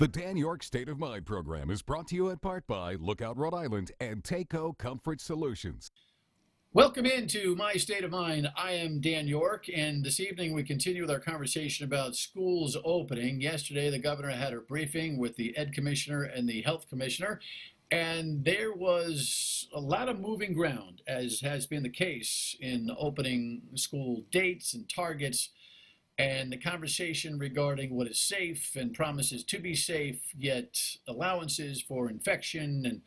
The Dan Yorke State of Mind program is brought to you in part by Lookout Rhode Island and Takeo Comfort Solutions. Welcome into My State of Mind. I am Dan Yorke, and this evening we continue with our conversation about schools opening. Yesterday, the governor had her briefing with the Ed Commissioner and the Health Commissioner, and there was a lot of moving ground, as has been the case in opening school dates and targets, and the conversation regarding what is safe and promises to be safe, yet allowances for infection and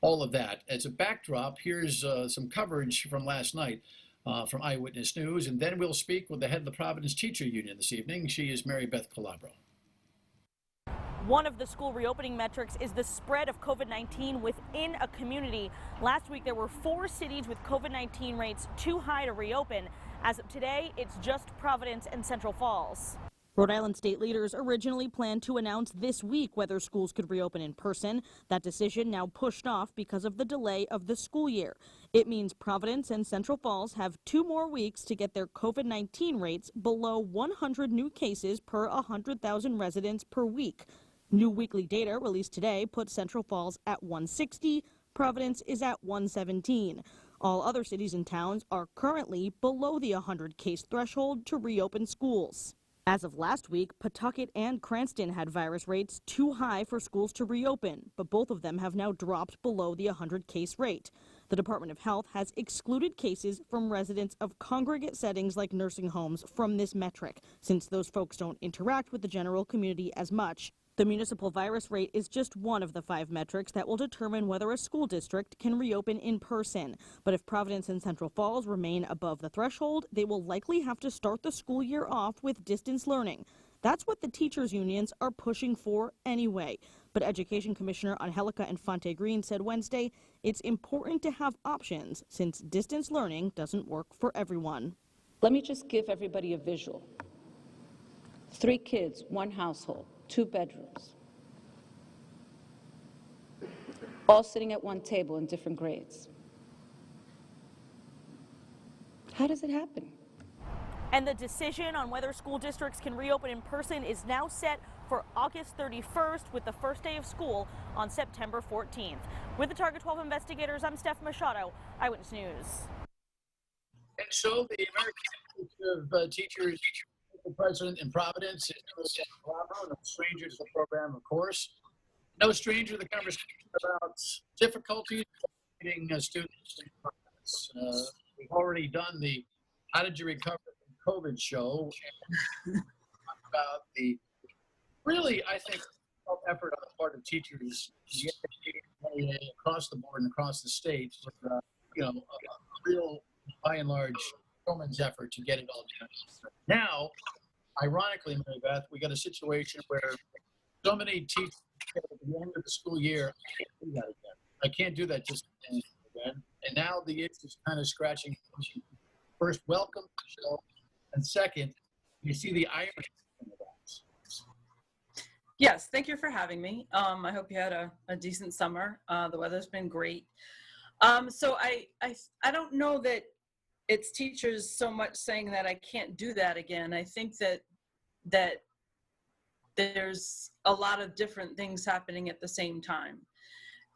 all of that. As a backdrop, here's some coverage from last night from Eyewitness News, and then we'll speak with the head of the Providence Teachers Union this evening. She is Maribeth Calabro. One of the school reopening metrics is the spread of COVID-19 within a community. Last week, there were 4 cities with COVID-19 rates too high to reopen. As of today, it's just Providence and Central Falls. Rhode Island state leaders originally planned to announce this week whether schools could reopen in person. That decision now pushed off because of the delay of the school year. It means Providence and Central Falls have 2 more weeks to get their COVID-19 rates below 100 new cases per 100,000 residents per week. New weekly data released today puts Central Falls at 160, Providence is at 117. All other cities and towns are currently below the 100 case threshold to reopen schools. As of last week, Pawtucket and Cranston had virus rates too high for schools to reopen, but both of them have now dropped below the 100 case rate. The Department of Health has excluded cases from residents of congregate settings like nursing homes from this metric, since those folks don't interact with the general community as much. The municipal virus rate is just one of the 5 metrics that will determine whether a school district can reopen in person. But if Providence and Central Falls remain above the threshold, they will likely have to start the school year off with distance learning. That's what the teachers unions are pushing for anyway. But Education Commissioner Angelica Infante Green said Wednesday it's important to have options since distance learning doesn't work for everyone. Let me just give everybody a visual. 3 kids, 1 household. 2 bedrooms, all sitting at one table in different grades. How does it happen? And the decision on whether school districts can reopen in person is now set for August 31st, with the first day of school on September 14th. With the Target 12 investigators, I'm Steph Machado, Eyewitness News. And so the American Institute of Teachers president in Providence is Maribeth Calabro, no stranger to the program, of course. No stranger to the conversation about difficulties getting students in Providence. We've already done the How Did You Recover from COVID show, and about the really, I think, effort on the part of teachers across the board and across the state with a real, by and large, yeoman's effort to get it all done. Now, ironically, Maribeth, we got a situation where so many teachers at the end of the school year, I can't do that again. I can't do that just again. And now the itch is kind of scratching. First, welcome to the show, and second, you see the irony in that. Yes, thank you for having me. I hope you had a decent summer. The weather's been great. So I don't know that it's teachers so much saying that I can't do that again. I think that there's a lot of different things happening at the same time.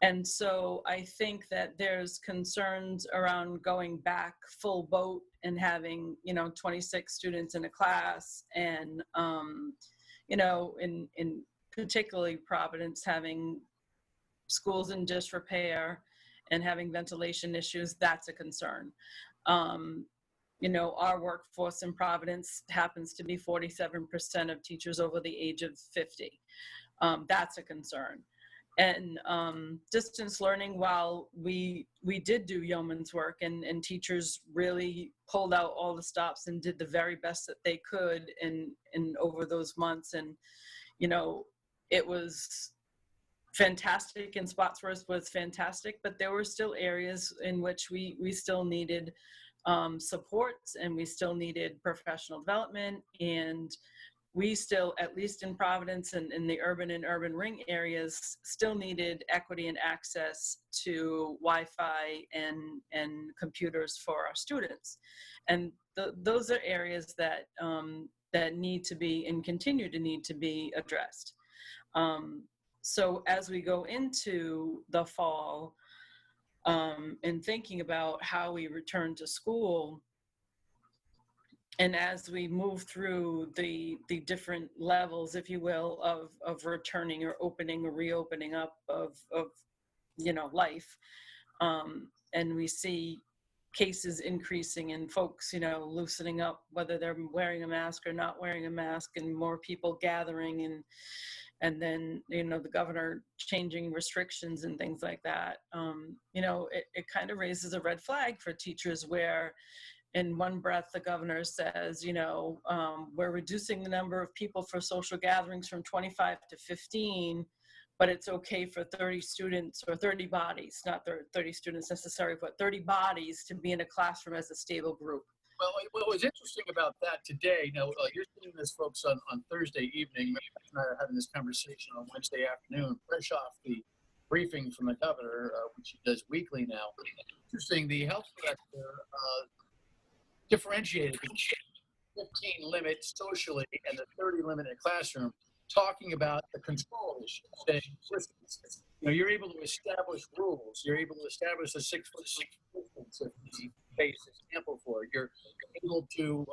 And so I think that there's concerns around going back full boat and having, 26 students in a class, and, in particularly Providence, having schools in disrepair and having ventilation issues. That's a concern. Our workforce in Providence happens to be 47% of teachers over the age of 50. That's a concern. And distance learning, while we did do yeoman's work, and teachers really pulled out all the stops and did the very best that they could in over those months. And, it was fantastic in spots where it was fantastic, but there were still areas in which we still needed supports, and we still needed professional development, and we still, at least in Providence and in the urban and urban ring areas, still needed equity and access to Wi-Fi and computers for our students. And those are areas that that need to be and continue to need to be addressed. So as we go into the fall, and thinking about how we return to school, and as we move through the different levels, if you will, of returning or opening or reopening up of life, and we see cases increasing and folks, loosening up, whether they're wearing a mask or not wearing a mask, and more people gathering, and then, the governor changing restrictions and things like that. It kind of raises a red flag for teachers where in one breath, the governor says, we're reducing the number of people for social gatherings from 25 to 15, but it's okay for 30 students or 30 bodies, not 30 students necessarily, but 30 bodies to be in a classroom as a stable group. Well, what was interesting about that today, you're seeing this, folks, on Thursday evening. Maribeth and I are having this conversation on Wednesday afternoon, fresh off the briefing from the governor, which he does weekly now. Interesting, the health director differentiated the 15 limit socially and the 30 limit in a classroom, talking about the control issue, saying, listen, you're able to establish rules. You're able to establish a 6 foot distance if the space is ample for it. You're able to,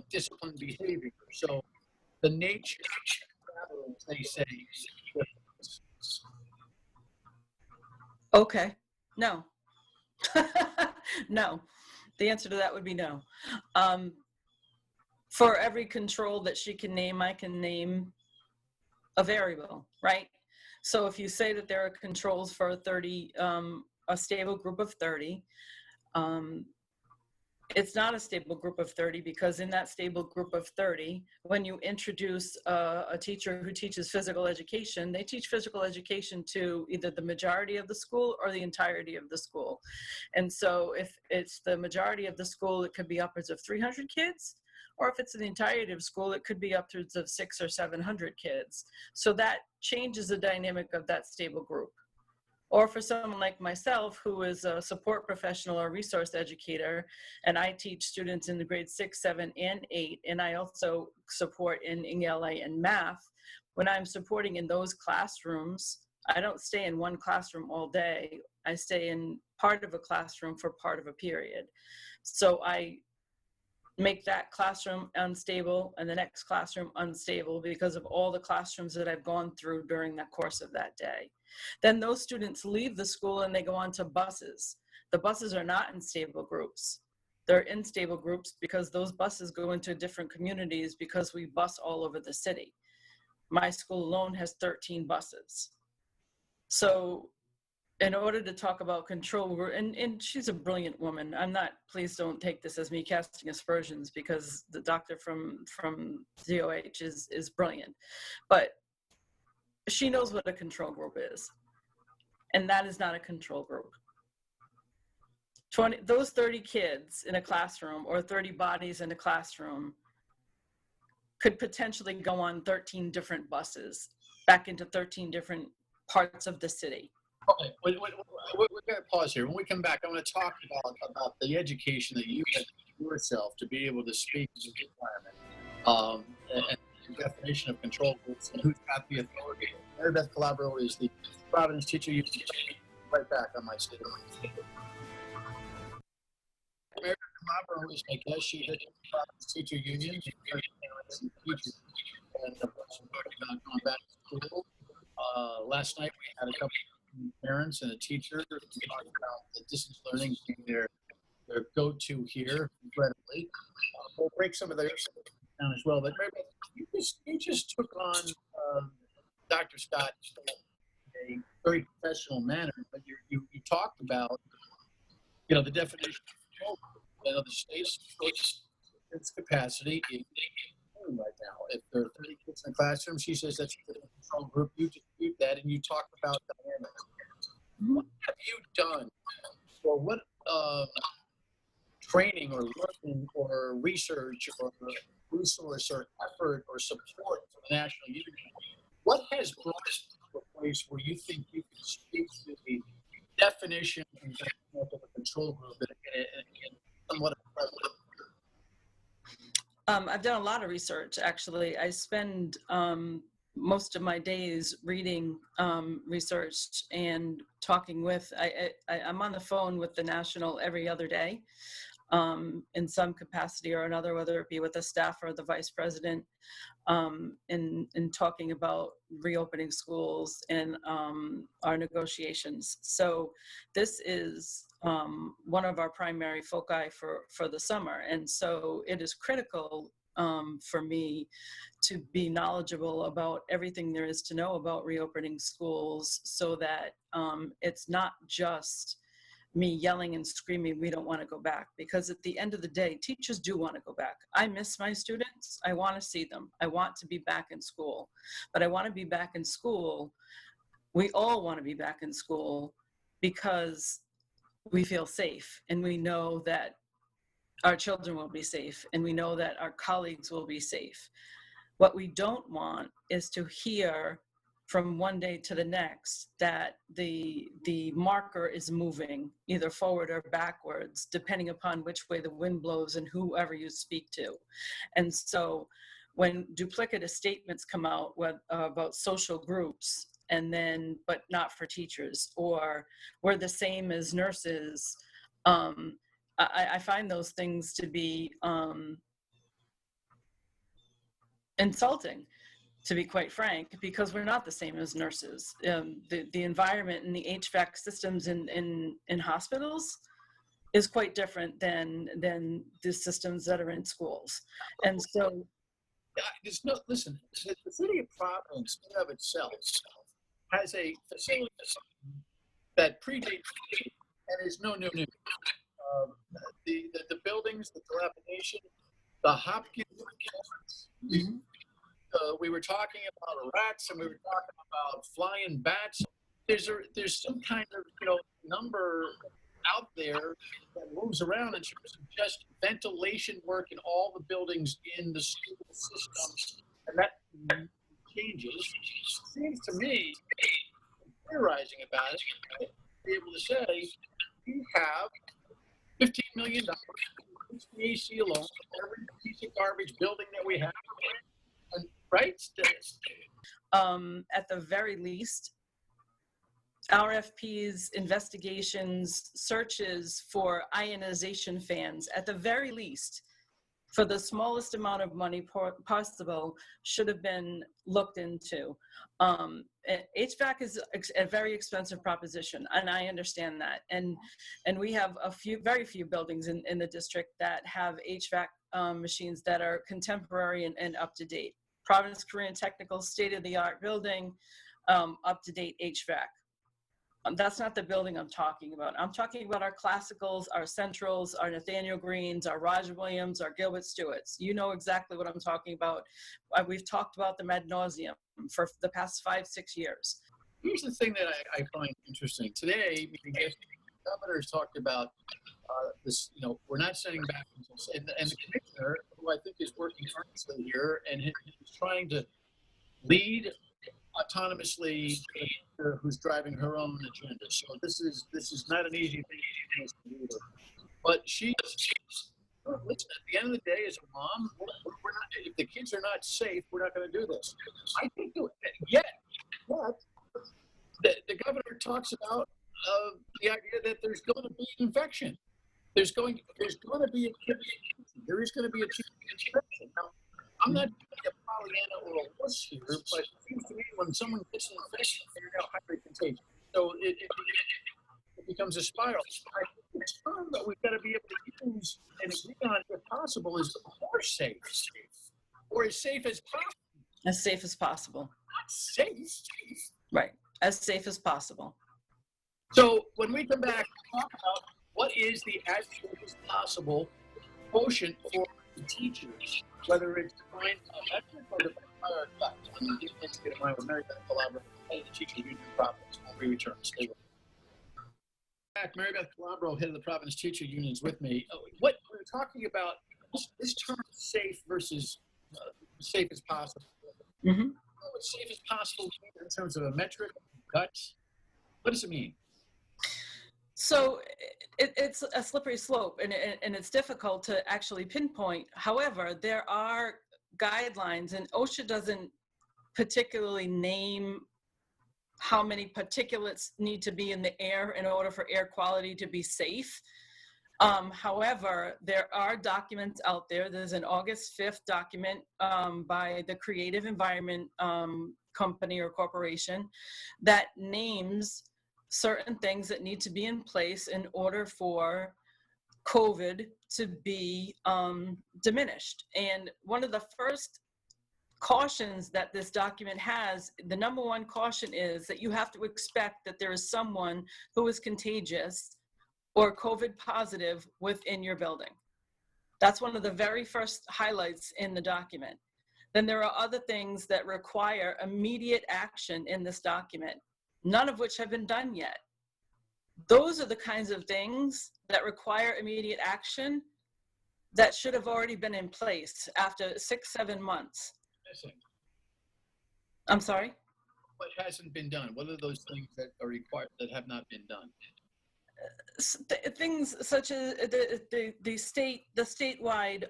discipline behavior. So the nature of travel, as they say. Okay. No. No. The answer to that would be no. For every control that she can name, I can name a variable, right? So if you say that there are controls for 30, a stable group of 30, it's not a stable group of 30, because in that stable group of 30, when you introduce a teacher who teaches physical education, they teach physical education to either the majority of the school or the entirety of the school. And so if it's the majority of the school, it could be upwards of 300 kids. Or if it's the entirety of school, it could be upwards of 600 or 700 kids. So that changes the dynamic of that stable group. Or for someone like myself, who is a support professional or resource educator, and I teach students in the grade 6, 7, and 8, and I also support in ELA and math. When I'm supporting in those classrooms, I don't stay in one classroom all day. I stay in part of a classroom for part of a period. So I make that classroom unstable and the next classroom unstable because of all the classrooms that I've gone through during the course of that day. Then those students leave the school and they go on to buses. The buses are not in stable groups. They're in stable groups because those buses go into different communities because we bus all over the city. My school alone has 13 buses. So in order to talk about control, and she's a brilliant woman. I'm not, please don't take this as me casting aspersions, because the doctor from DOH is brilliant. But she knows what a control group is. And that is not a control group. Those 30 kids in a classroom or 30 bodies in a classroom could potentially go on 13 different buses back into 13 different parts of the city. Okay, we're going to pause here. When we come back, I want to talk about the education that you had yourself to be able to speak to the environment, and the definition of control groups and who's got the authority. Maribeth Calabro is the Providence Teachers Union. Right back on my state. Maribeth Calabro is my guest. She is the Providence Teachers Union. She's very parents and teachers, and of course, we're talking about going back to school. Last night we had a couple parents and a teacher talking about the distance learning being their go-to here, incredibly. We'll break some of their down as well. But you just took on Dr. Scott in a very professional manner, but you talked about the definition of control. The state's capacity is right now. If there are 30 kids in the classroom, she says that's a control group. You dispute that, and you talk about dynamics. What have you done, or what training or learning or research or resource or effort or support from the National Union? What has brought us to a place where you think you can speak to the definition and of a control group in somewhat of a prevalent? I've done a lot of research, actually. I spend most of my days reading research and talking with, I'm on the phone with the National every other day in some capacity or another, whether it be with the staff or the vice president, in talking about reopening schools and our negotiations. So this is one of our primary foci for the summer. And so it is critical for me to be knowledgeable about everything there is to know about reopening schools, so that it's not just me yelling and screaming, we don't want to go back. Because at the end of the day, teachers do want to go back. I miss my students. I want to see them. I want to be back in school. But I want to be back in school. We all want to be back in school because we feel safe, and we know that our children will be safe, and we know that our colleagues will be safe. What we don't want is to hear from one day to the next that the marker is moving either forward or backwards, depending upon which way the wind blows and whoever you speak to. And so when duplicitous statements come out about social groups, and then, but not for teachers, or we're the same as nurses, I find those things to be insulting, to be quite frank, because we're not the same as nurses. The environment and the HVAC systems in hospitals is quite different than the systems that are in schools. And so there's no, listen, the city of Providence in of itself has a facility that predates and is no new. The buildings, the dilapidation, the Hopkins. We were talking about rats, and we were talking about flying bats. There's some kind of number out there that moves around in terms of just ventilation work in all the buildings in the school systems, and that changes. It seems to me, theorizing about it, be able to say we have $15 million in the AC alone for every piece of garbage building that we have. And, right? At the very least, RFPs, investigations, searches for ionization fans, at the very least, for the smallest amount of money possible, should have been looked into. HVAC is a very expensive proposition, and I understand that. And we have very few buildings in the district that have HVAC machines that are contemporary and up to date. Providence Korean Technical, state-of-the-art building, up-to-date HVAC. That's not the building I'm talking about. I'm talking about our classicals, our centrals, our Nathaniel Greens, our Roger Williams, our Gilbert Stewarts. You know exactly what I'm talking about. We've talked about them ad nauseum for the past 5-6 years. Here's the thing that I find interesting. Today, the governor has talked about this, we're not sending back, and the commissioner, who I think is working earnestly here, and he's trying to lead autonomously, who's driving her own agenda. So this is not an easy thing to do. But listen, at the end of the day, as a mom, we're not, if the kids are not safe, we're not going to do this. I think yet the governor talks about the idea that there's going to be infection. There's going to be a kid infection. There is going to be a infection. Now, I'm not a Pollyanna or a wuss here, but it seems to me when someone gets an infection, they're now highly contagious. So it becomes a spiral. I think it's fun, but we've got to be able to use and agree on, if possible, is more safe, or as safe as possible. As safe as possible. Not safe. Right. As safe as possible. So when we come back, we'll talk about what is the as safe as possible quotient for the teachers, whether it's defined metric or defined by our gut. I'm going to get in mind with Maribeth Calabro, head of the Teachers Union in Providence. When we return, stay with us. Back, Maribeth Calabro, head of the Providence Teachers Union, is with me. What we're talking about, this term safe versus safe as possible. Mm-hmm. What safe as possible in terms of a metric, gut? What does it mean? So it's a slippery slope, and it's difficult to actually pinpoint. However, there are guidelines, and OSHA doesn't particularly name how many particulates need to be in the air in order for air quality to be safe. However, there are documents out there. There's an August 5th document by the Creative Environment Company or Corporation that names certain things that need to be in place in order for COVID to be diminished. And one of the first cautions that this document has, the number one caution is that you have to expect that there is someone who is contagious or COVID positive within your building. That's one of the very first highlights in the document. Then there are other things that require immediate action in this document, none of which have been done yet. Those are the kinds of things that require immediate action that should have already been in place after 6-7 months. I'm sorry? What hasn't been done? What are those things that are required that have not been done? Things such as the statewide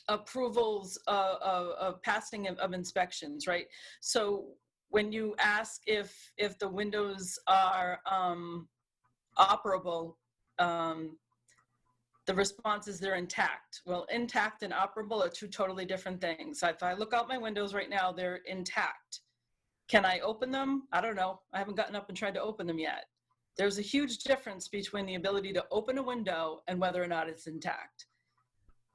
approvals of passing of inspections, right? So when you ask if the windows are operable, the response is they're intact. Well, intact and operable are two totally different things. If I look out my windows right now, they're intact. Can I open them? I don't know. I haven't gotten up and tried to open them yet. There's a huge difference between the ability to open a window and whether or not it's intact.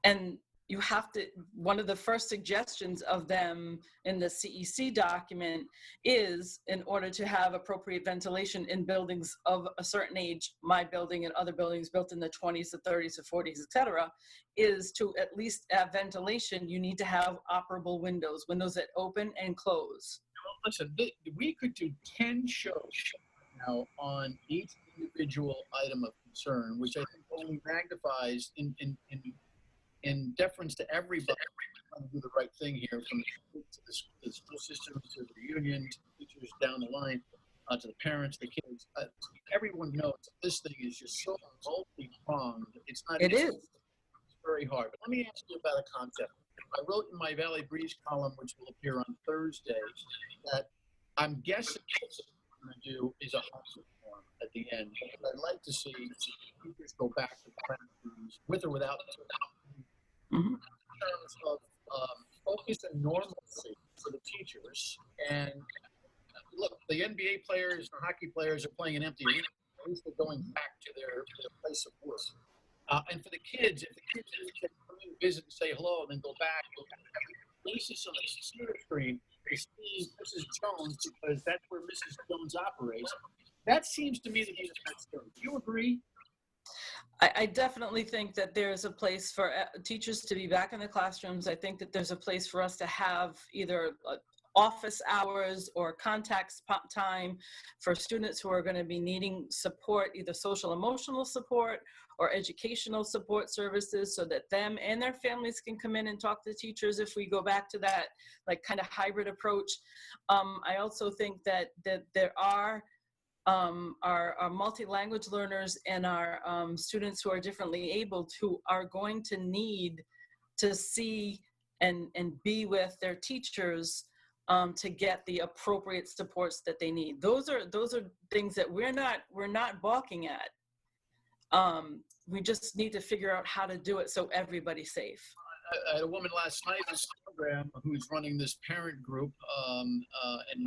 And you have to, one of the first suggestions of them in the CEC document is, in order to have appropriate ventilation in buildings of a certain age, my building and other buildings built in the 20s, the 30s, the 40s, et cetera, is to at least have ventilation, you need to have operable windows, windows that open and close. Well, listen, we could do 10 shows now on each individual item of concern, which I think only magnifies in deference to everybody trying to do the right thing here, from the school system to the union, to the teachers down the line, to the parents, the kids. Everyone knows that this thing is just so multi-pronged. It's not. It is. It's very hard. But let me ask you about a concept. I wrote in my Valley Breeze column, which will appear on Thursday, that I'm guessing what I'm going to do is a house reform at the end. I'd like to see teachers go back to classrooms with or without. Mm-hmm. In terms of focus and normalcy for the teachers. And look, the NBA players and hockey players are playing an empty arena. At least they're going back to their place of work. And for the kids, if the kids can come in, visit, and say hello, and then go back, faces on the computer screen to see Mrs. Jones, because that's where Mrs. Jones operates. That seems to me to be the best thing. Do you agree? I definitely think that there's a place for teachers to be back in the classrooms. I think that there's a place for us to have either office hours or contact time for students who are going to be needing support, either social emotional support or educational support services, so that them and their families can come in and talk to teachers if we go back to that like kind of hybrid approach. I also think that there are our multi-language learners and our students who are differently abled, who are going to need to see and be with their teachers to get the appropriate supports that they need. Those are things that we're not balking at. We just need to figure out how to do it so everybody's safe. I had a woman last night in this program who's running this parent group and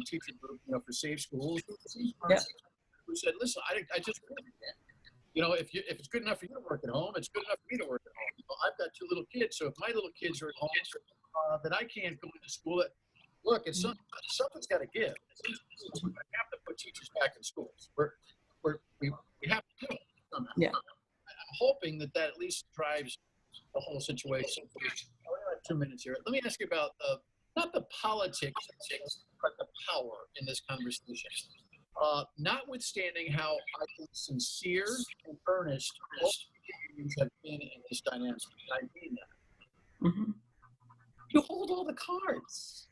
teacher group, for Safe Schools. Yeah. Who said, "Listen, I just, if it's good enough for you to work at home, it's good enough for me to work at home. I've got 2 little kids, so if my little kids are at home, then I can't go into school. Look, something's got to give. We have to put teachers back in schools. We have to do it somehow." Yeah. I'm hoping that at least drives the whole situation. We only have 2 minutes here. Let me ask you about not the politics, but the power in this conversation. Notwithstanding how I think sincere and earnest both unions have been in this dynamic, I mean that. Mm-hmm. You hold all the cards.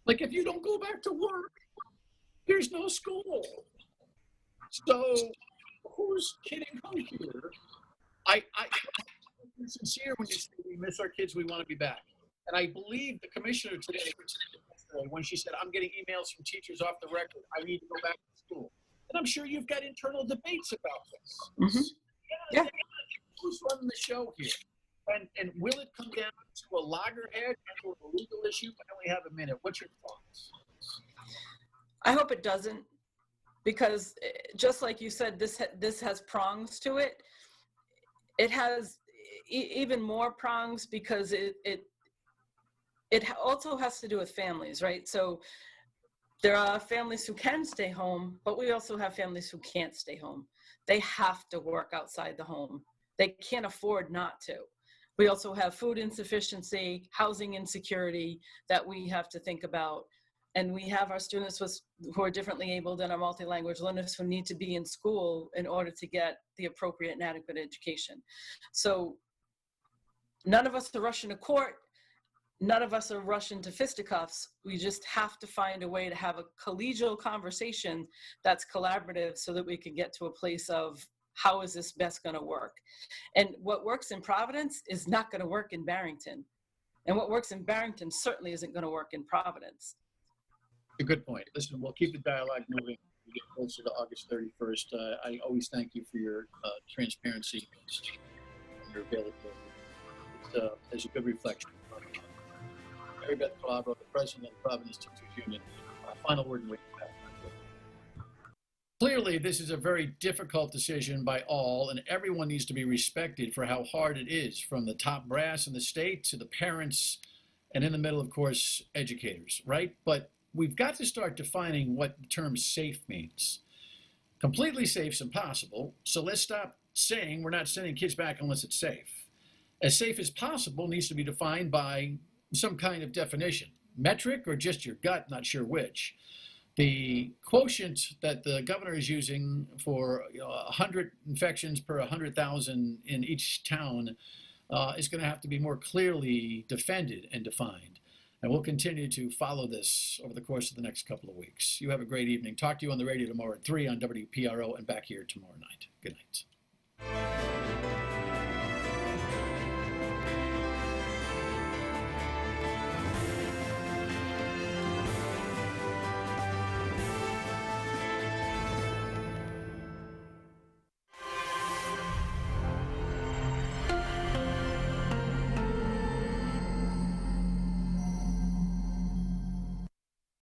Like, if you don't go back to work, there's no school. So who's kidding who here? I'm sincere when you say we miss our kids, we want to be back. And I believe the commissioner today, when she said, I'm getting emails from teachers off the record, I need to go back to school. And I'm sure you've got internal debates about this. Mhm. Yeah. Who's running the show here? And will it come down to a loggerhead or a legal issue? I only have a minute. What's your thoughts? I hope it doesn't, because just like you said, this has prongs to it. It has even more prongs because it also has to do with families, right? So there are families who can stay home, but we also have families who can't stay home. They have to work outside the home. They can't afford not to. We also have food insufficiency, housing insecurity that we have to think about. And we have our students who are differently abled and our multi-language learners who need to be in school in order to get the appropriate and adequate education. So none of us are rushing to court. None of us are rushing to fisticuffs. We just have to find a way to have a collegial conversation that's collaborative so that we can get to a place of how is this best going to work? And what works in Providence is not going to work in Barrington. And what works in Barrington certainly isn't going to work in Providence. A good point. Listen, we'll keep the dialogue moving. We get closer to August 31st. I always thank you for your transparency and your availability. It's a good reflection. Maribeth Calabro, the president of the Providence Teachers Union. Final word and wait. Clearly, this is a very difficult decision by all, and everyone needs to be respected for how hard it is, from the top brass in the state to the parents, and in the middle, of course, educators, right? But we've got to start defining what the term safe means. Completely safe is impossible, so let's stop saying we're not sending kids back unless it's safe. As safe as possible needs to be defined by some kind of definition. Metric or just your gut, not sure which. The quotient that the governor is using for 100 infections per 100,000 in each town is going to have to be more clearly defended and defined. And we'll continue to follow this over the course of the next couple of weeks. You have a great evening. Talk to you on the radio tomorrow at 3 on WPRO and back here tomorrow night. Good night.